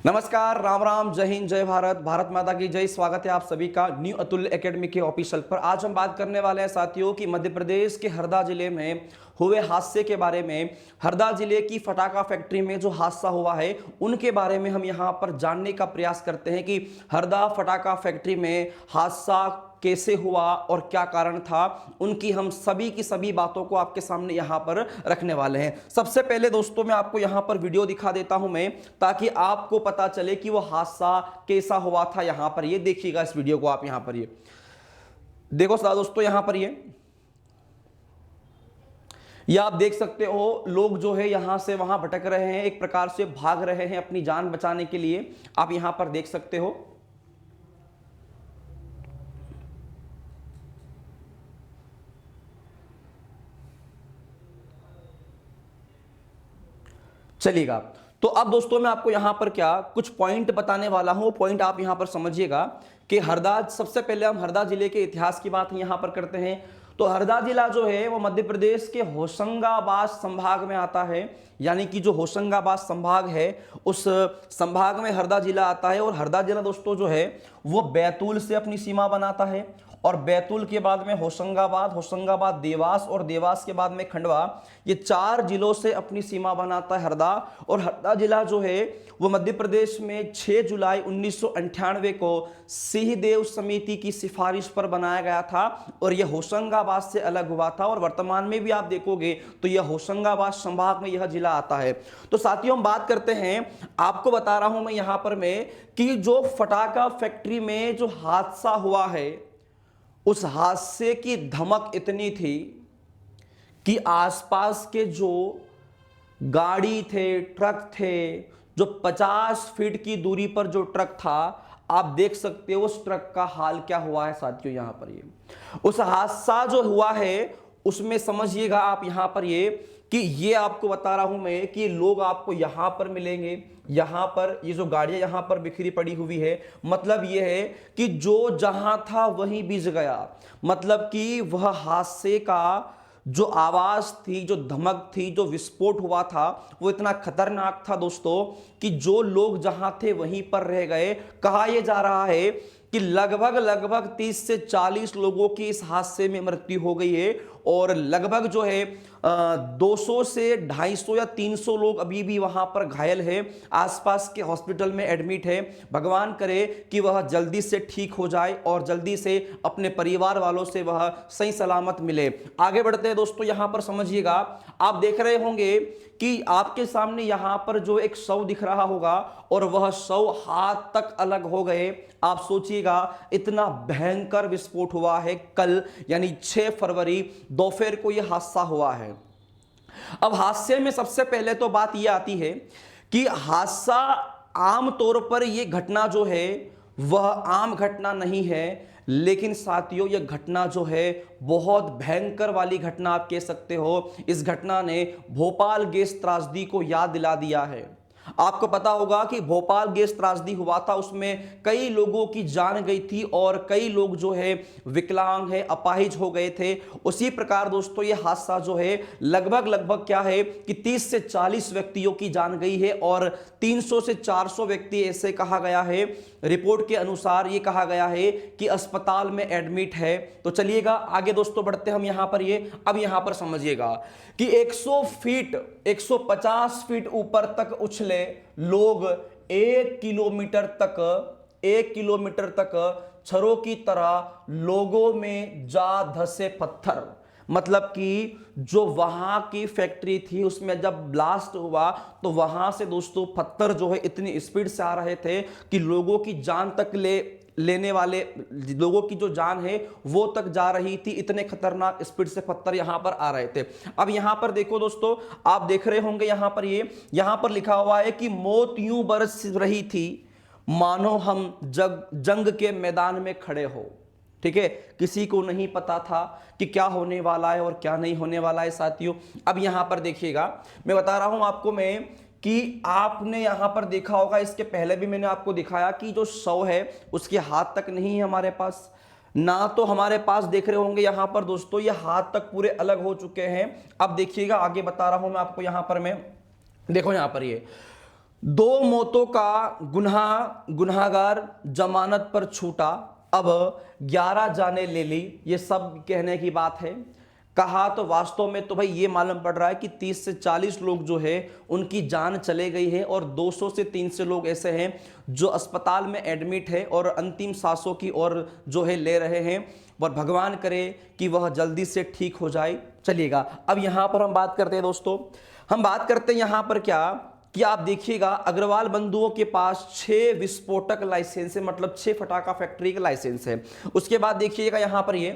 नमस्कार, राम राम, जय हिंद, जय भारत, भारत माता की जय। स्वागत है आप सभी का न्यू अतुल्य एकेडमी के ऑफिशियल पर। आज हम बात करने वाले हैं साथियों कि मध्य प्रदेश के हरदा जिले में हुए हादसे के बारे में। हरदा जिले की फटाका फैक्ट्री में जो हादसा हुआ है उनके बारे में हम यहाँ पर जानने का प्रयास करते हैं कि हरदा फटाका फैक्ट्री में हादसा कैसे हुआ और क्या कारण था। उनकी हम सभी की सभी बातों को आपके सामने यहां पर रखने वाले हैं। सबसे पहले दोस्तों मैं आपको यहां पर वीडियो दिखा देता हूं मैं, ताकि आपको पता चले कि वो हादसा कैसा हुआ था। यहां पर ये देखिएगा, इस वीडियो को आप यहां पर ये देखो दोस्तों, यहां पर ये आप देख सकते हो, लोग जो है यहां से वहां भटक रहे हैं, एक प्रकार से भाग रहे हैं अपनी जान बचाने के लिए। आप यहां पर देख सकते हो। चलिएगा, तो अब दोस्तों मैं आपको यहां पर क्या कुछ पॉइंट बताने वाला हूं। पॉइंट आप यहां पर समझिएगा कि हरदा, सबसे पहले हम हरदा जिले के इतिहास की बात यहां पर करते हैं। तो हरदा जिला जो है वो मध्य प्रदेश के होशंगाबाद संभाग में आता है। यानी कि जो होशंगाबाद संभाग है उस संभाग में हरदा जिला आता है। और हरदा जिला दोस्तों जो है वो बैतूल से अपनी सीमा बनाता है, और बैतूल के बाद में होशंगाबाद, होशंगाबाद देवास, और देवास के बाद में खंडवा। ये 4 जिलों से अपनी सीमा बनाता है हरदा। और हरदा जिला जो है वो मध्य प्रदेश में 6 जुलाई 1998 को सिंहदेव समिति की सिफारिश पर बनाया गया था, और यह होशंगाबाद से अलग हुआ था। और वर्तमान में भी आप देखोगे तो यह होशंगाबाद संभाग में यह जिला आता है। तो साथियों हम बात करते हैं, आपको बता रहा हूं मैं यहां पर मैं कि जो फटाका फैक्ट्री में जो हादसा हुआ है उस हादसे की धमक इतनी थी कि आसपास के जो गाड़ी थे, ट्रक थे, जो 50 फीट की दूरी पर जो ट्रक था, आप देख सकते हो उस ट्रक का हाल क्या हुआ है साथियों। यहां पर ये उस हादसा जो हुआ है उसमें समझिएगा आप यहां पर ये कि ये आपको बता रहा हूं मैं कि लोग आपको यहां पर मिलेंगे। यहां पर ये जो गाड़ियां यहां पर बिखरी पड़ी हुई है, मतलब ये है कि जो जहां था वहीं बीज गया। मतलब कि वह हादसे का जो आवाज थी, जो धमक थी, जो विस्फोट हुआ था, वो इतना खतरनाक था दोस्तों कि जो लोग जहां थे वहीं पर रह गए। कहा यह जा रहा है कि लगभग 30 से 40 लोगों की इस हादसे में मृत्यु हो गई है, और लगभग जो है 200 से 250 या 300 लोग अभी भी वहां पर घायल है, आसपास के हॉस्पिटल में एडमिट है। भगवान करे कि वह जल्दी से ठीक हो जाए और जल्दी से अपने परिवार वालों से वह सही सलामत मिले। आगे बढ़ते हैं दोस्तों, यहां पर समझिएगा, आप देख रहे होंगे कि आपके सामने यहां पर जो एक शव दिख रहा होगा, और वह शव हाथ तक अलग हो गए। आप सोचिएगा इतना भयंकर विस्फोट हुआ है कल, यानी 6 फरवरी दोपहर को यह हादसा हुआ है। अब हादसे में सबसे पहले तो बात यह आती है कि हादसा आमतौर पर यह घटना जो है वह आम घटना नहीं है, लेकिन साथियों यह घटना जो है बहुत भयंकर वाली घटना आप कह सकते हो। इस घटना ने भोपाल गैस त्रासदी को याद दिला दिया है। आपको पता होगा कि भोपाल गैस त्रासदी हुआ था, उसमें कई लोगों की जान गई थी और कई लोग जो है विकलांग है, अपाहिज हो गए थे। उसी प्रकार दोस्तों ये हादसा जो है लगभग क्या है कि 30 से 40 व्यक्तियों की जान गई है, और 300 से 400 व्यक्ति ऐसे कहा गया है, रिपोर्ट के अनुसार ये कहा गया है कि अस्पताल में एडमिट है। तो चलिएगा आगे दोस्तों बढ़ते हम यहां पर ये अब यहां पर समझिएगा कि 100 फीट 150 फीट ऊपर तक उछले लोग 1 किलोमीटर तक छरों की तरह लोगों में जा धसे पत्थर। मतलब कि जो वहां की फैक्ट्री थी उसमें जब ब्लास्ट हुआ तो वहां से दोस्तों पत्थर जो है इतनी स्पीड से आ रहे थे कि लोगों की जान तक लेने वाले लोगों की जो जान है वो तक जा रही थी। इतने खतरनाक स्पीड से पत्थर यहां पर आ रहे थे। अब यहां पर देखो दोस्तों, आप देख रहे होंगे यहां पर यहां पर लिखा हुआ है कि मौत यूं बरस रही थी मानो हम जंग के मैदान में खड़े हो। ठीक है, किसी को नहीं पता था कि क्या होने वाला है और क्या नहीं होने वाला है साथियों। अब यहां पर देखिएगा, मैं बता रहा हूं आपको मैं कि आपने यहां पर देखा होगा, इसके पहले भी मैंने आपको दिखाया कि जो शव है उसके हाथ तक नहीं है हमारे पास, ना तो हमारे पास देख रहे होंगे यहां पर दोस्तों ये हाथ तक पूरे अलग हो चुके हैं। अब देखिएगा आगे बता रहा हूं मैं आपको, यहां पर मैं देखो यहां पर ये दो मौतों का गुनाहगार जमानत पर छूटा, अब 11 जाने ले ली। ये सब कहने की बात है। कहा तो वास्तव में तो भाई ये मालूम पड़ रहा है कि 30 से 40 लोग जो है उनकी जान चले गई है और 200 से 300 लोग ऐसे हैं जो अस्पताल में एडमिट है और अंतिम सांसों की ओर जो है ले रहे हैं, और भगवान करे कि वह जल्दी से ठीक हो जाए। चलिएगा, अब यहां पर हम बात करते हैं दोस्तों, हम बात करते हैं यहां पर क्या कि आप देखिएगा अग्रवाल बंधुओं के पास 6 विस्फोटक लाइसेंस है, मतलब 6 फटाका फैक्ट्री का लाइसेंस है। उसके बाद देखिएगा यहां पर ये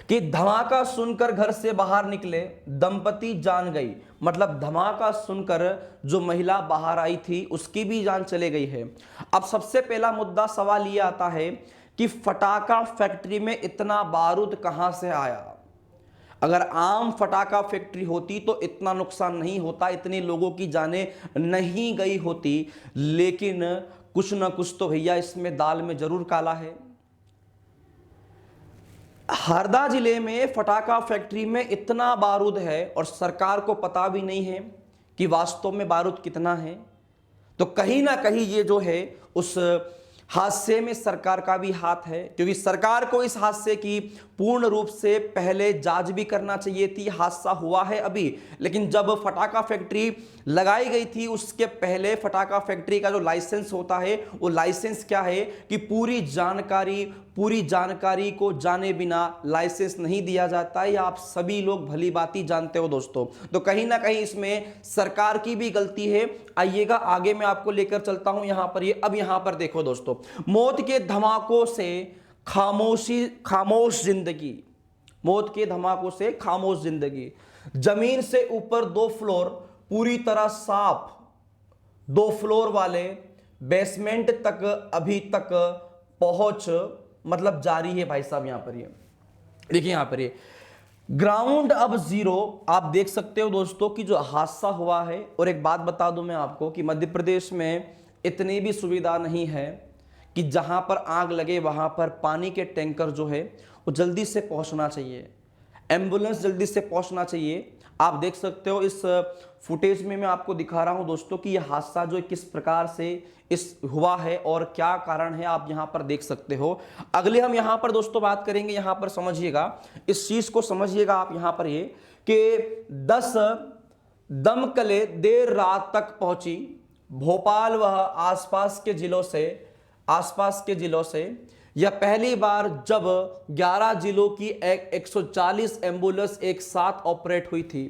कि धमाका सुनकर घर से बाहर निकले दंपति जान गई, मतलब धमाका सुनकर जो महिला बाहर आई थी उसकी भी जान चले गई है। अब सबसे पहला मुद्दा सवाल ये आता है कि फटाका फैक्ट्री में इतना बारूद कहां से आया। अगर आम फटाका फैक्ट्री होती तो इतना नुकसान नहीं होता, इतने लोगों की जानें नहीं गई होती, लेकिन कुछ ना कुछ तो भैया इसमें दाल में जरूर काला है। हरदा जिले में फटाका फैक्ट्री में इतना बारूद है और सरकार को पता भी नहीं है कि वास्तव में बारूद कितना है, तो कहीं ना कहीं ये जो है उस हादसे में सरकार का भी हाथ है, क्योंकि सरकार को इस हादसे की पूर्ण रूप से पहले जांच भी करना चाहिए थी। हादसा हुआ है अभी, लेकिन जब फटाका फैक्ट्री लगाई गई थी उसके पहले फटाका फैक्ट्री का जो लाइसेंस होता है वो लाइसेंस क्या है कि पूरी जानकारी को जाने बिना लाइसेंस नहीं दिया जाता है। आप सभी लोग भली भांति जानते हो दोस्तों, तो कहीं ना कहीं इसमें सरकार की भी गलती है। आइएगा आगे मैं आपको लेकर चलता हूं यहां पर। अब यहां पर देखो दोस्तों, मौत के धमाकों से खामोश जिंदगी, मौत के धमाकों से खामोश जिंदगी। जमीन से ऊपर 2 फ्लोर पूरी तरह साफ, 2 फ्लोर वाले बेसमेंट तक अभी तक पहुंच मतलब जारी है भाई साहब। यहां पर ये देखिए, यहां पर ये ग्राउंड अब जीरो। आप देख सकते हो दोस्तों कि जो हादसा हुआ है, और एक बात बता दूं मैं आपको कि मध्य प्रदेश में इतनी भी सुविधा नहीं है कि जहां पर आग लगे वहां पर पानी के टैंकर जो है वो जल्दी से पहुंचना चाहिए, एम्बुलेंस जल्दी से पहुंचना चाहिए। आप देख सकते हो इस फुटेज में मैं आपको दिखा रहा हूं दोस्तों कि यह हादसा जो किस प्रकार से इस हुआ है और क्या कारण है, आप यहां पर देख सकते हो। अगले हम यहां पर दोस्तों बात करेंगे, यहां पर समझिएगा, इस चीज को समझिएगा आप यहां पर ये कि 10 दमकलें देर रात तक पहुंची भोपाल व आसपास के जिलों से। यह पहली बार जब 11 जिलों की 140 एम्बुलेंस एक साथ ऑपरेट हुई थी।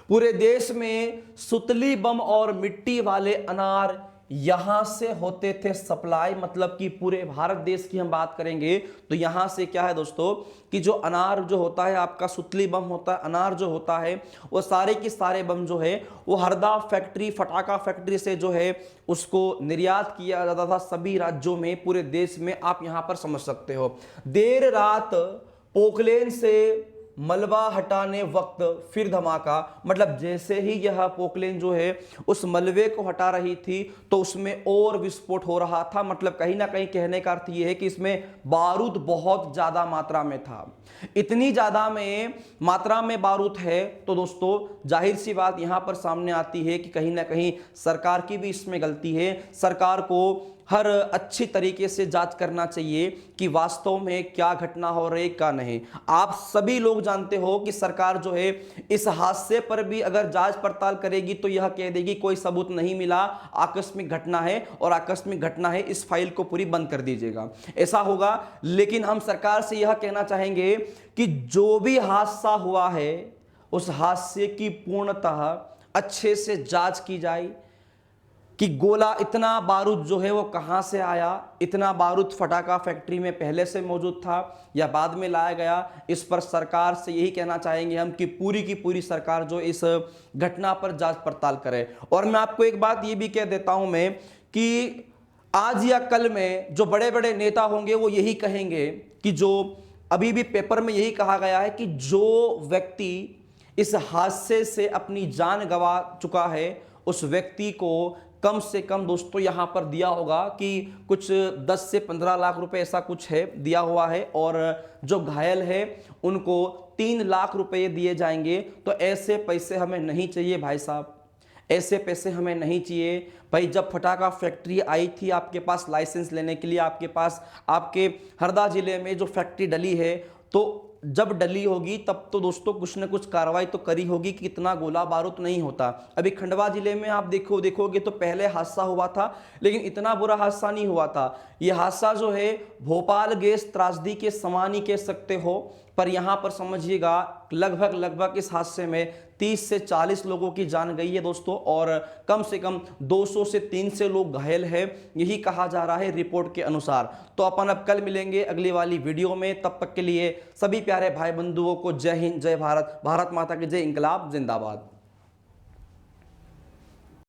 पूरे देश में सुतली बम और मिट्टी वाले अनार यहां से होते थे सप्लाई, मतलब कि पूरे भारत देश की हम बात करेंगे तो यहां से क्या है दोस्तों कि जो अनार जो होता है आपका सुतली बम होता है, अनार जो होता है वो सारे के सारे बम जो है वो हरदा फैक्ट्री फटाका फैक्ट्री से जो है उसको निर्यात किया जाता था सभी राज्यों में, पूरे देश में। आप यहां पर समझ सकते हो देर रात पोकलेन से मलबा हटाने वक्त फिर धमाका, मतलब जैसे ही यह पोकलेन जो है उस मलबे को हटा रही थी तो उसमें और विस्फोट हो रहा था। मतलब कहीं ना कहीं कहने का अर्थ यह है कि इसमें बारूद बहुत ज्यादा मात्रा में था। इतनी ज्यादा में मात्रा में बारूद है तो दोस्तों जाहिर सी बात यहां पर सामने आती है कि कहीं ना कहीं सरकार की भी इसमें गलती है। सरकार को हर अच्छी तरीके से जांच करना चाहिए कि वास्तव में क्या घटना हो रही क्या नहीं। आप सभी लोग जानते हो कि सरकार जो है इस हादसे पर भी अगर जांच पड़ताल करेगी तो यह कह देगी कोई सबूत नहीं मिला, आकस्मिक घटना है, और आकस्मिक घटना है इस फाइल को पूरी बंद कर दीजिएगा, ऐसा होगा। लेकिन हम सरकार से यह कहना चाहेंगे कि जो भी हादसा हुआ है उस हादसे की पूर्णतः अच्छे से जांच की जाए कि गोला इतना बारूद जो है वो कहां से आया, इतना बारूद फटाका फैक्ट्री में पहले से मौजूद था या बाद में लाया गया। इस पर सरकार से यही कहना चाहेंगे हम कि पूरी की पूरी सरकार जो इस घटना पर जांच पड़ताल करे। और मैं आपको एक बात ये भी कह देता हूं मैं कि आज या कल में जो बड़े बड़े नेता होंगे वो यही कहेंगे कि जो अभी भी पेपर में यही कहा गया है कि जो व्यक्ति इस हादसे से अपनी जान गंवा चुका है उस व्यक्ति को कम से कम दोस्तों यहां पर दिया होगा कि कुछ 10 से 15 लाख रुपए ऐसा कुछ है दिया हुआ है, और जो घायल है उनको 3 लाख रुपए दिए जाएंगे। तो ऐसे पैसे हमें नहीं चाहिए भाई साहब, ऐसे पैसे हमें नहीं चाहिए भाई। जब फटाका फैक्ट्री आई थी आपके पास लाइसेंस लेने के लिए, आपके पास आपके हरदा जिले में जो फैक्ट्री डली है, तो जब डली होगी तब तो दोस्तों कुछ न कुछ कार्रवाई तो करी होगी कि इतना गोला बारूद नहीं होता। अभी खंडवा जिले में आप देखोगे तो पहले हादसा हुआ था, लेकिन इतना बुरा हादसा नहीं हुआ था। यह हादसा जो है भोपाल गैस त्रासदी के समान ही कह सकते हो, पर यहां पर समझिएगा लगभग इस हादसे में 30 से 40 लोगों की जान गई है दोस्तों, और कम से कम 200 से 300 लोग घायल है, यही कहा जा रहा है रिपोर्ट के अनुसार। तो अपन अब कल मिलेंगे अगली वाली वीडियो में, तब तक के लिए सभी प्यारे भाई बंधुओं को जय हिंद, जय भारत, भारत माता की जय, इंकलाब जिंदाबाद।